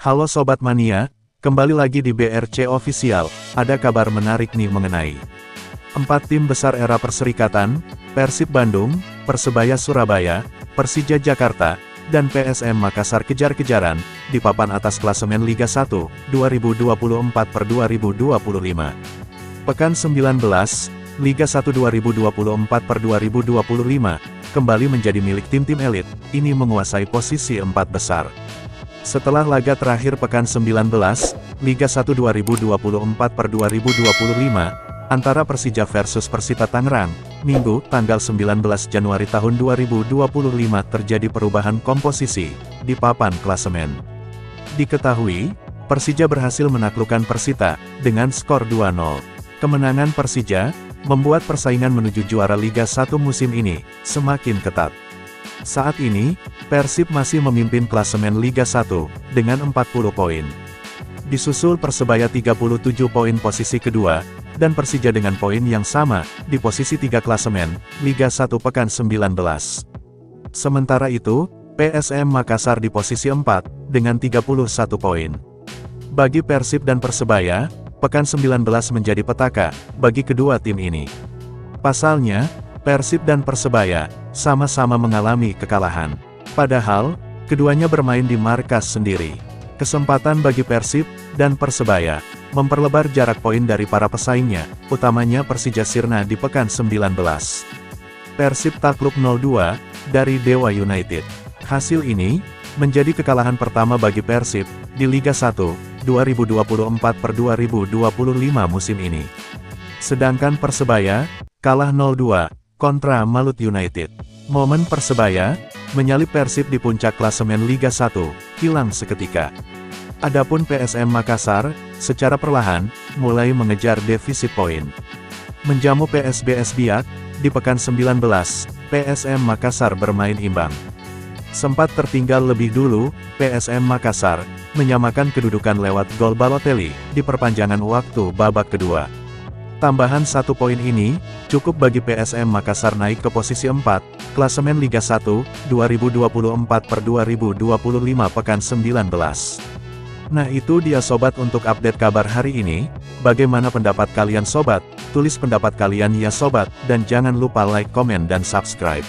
Halo Sobat Mania, kembali lagi di BRC Official. Ada kabar menarik nih mengenai 4 tim besar era Perserikatan, Persib Bandung, Persebaya Surabaya, Persija Jakarta, dan PSM Makassar kejar-kejaran, di papan atas klasemen Liga 1, 2024/2025. Pekan 19, Liga 1 2024/2025, kembali menjadi milik tim-tim elit, ini menguasai posisi 4 besar. Setelah laga terakhir pekan 19, Liga 1 2024/2025, antara Persija versus Persita Tangerang, Minggu, tanggal 19 Januari tahun 2025 terjadi perubahan komposisi di papan klasemen. Diketahui, Persija berhasil menaklukkan Persita dengan skor 2-0. Kemenangan Persija membuat persaingan menuju juara Liga 1 musim ini semakin ketat. Saat ini, Persib masih memimpin klasemen Liga 1 dengan 40 poin. Disusul Persebaya 37 poin posisi kedua, dan Persija dengan poin yang sama, di posisi 3 klasemen, Liga 1 pekan 19. Sementara itu, PSM Makassar di posisi 4, dengan 31 poin. Bagi Persib dan Persebaya, pekan 19 menjadi petaka, bagi kedua tim ini. Pasalnya, Persib dan Persebaya, sama-sama mengalami kekalahan. Padahal, keduanya bermain di markas sendiri. Kesempatan bagi Persib dan Persebaya memperlebar jarak poin dari para pesaingnya, utamanya Persija Sirna di pekan 19. Persib takluk 0-2 dari Dewa United. Hasil ini menjadi kekalahan pertama bagi Persib di Liga 1 2024/2025 musim ini. Sedangkan Persebaya kalah 0-2 kontra Malut United. Momen Persebaya menyalip Persib di puncak klasemen Liga 1 hilang seketika. Adapun PSM Makassar secara perlahan mulai mengejar defisit poin. Menjamu PSBS Biak di pekan 19, PSM Makassar bermain imbang. Sempat tertinggal lebih dulu, PSM Makassar menyamakan kedudukan lewat gol Balotelli di perpanjangan waktu babak kedua. Tambahan 1 poin ini cukup bagi PSM Makassar naik ke posisi 4, klasemen Liga 1, 2024/2025 pekan 19. Nah itu dia sobat untuk update kabar hari ini. Bagaimana pendapat kalian sobat? Tulis pendapat kalian ya sobat, dan jangan lupa like, komen dan subscribe.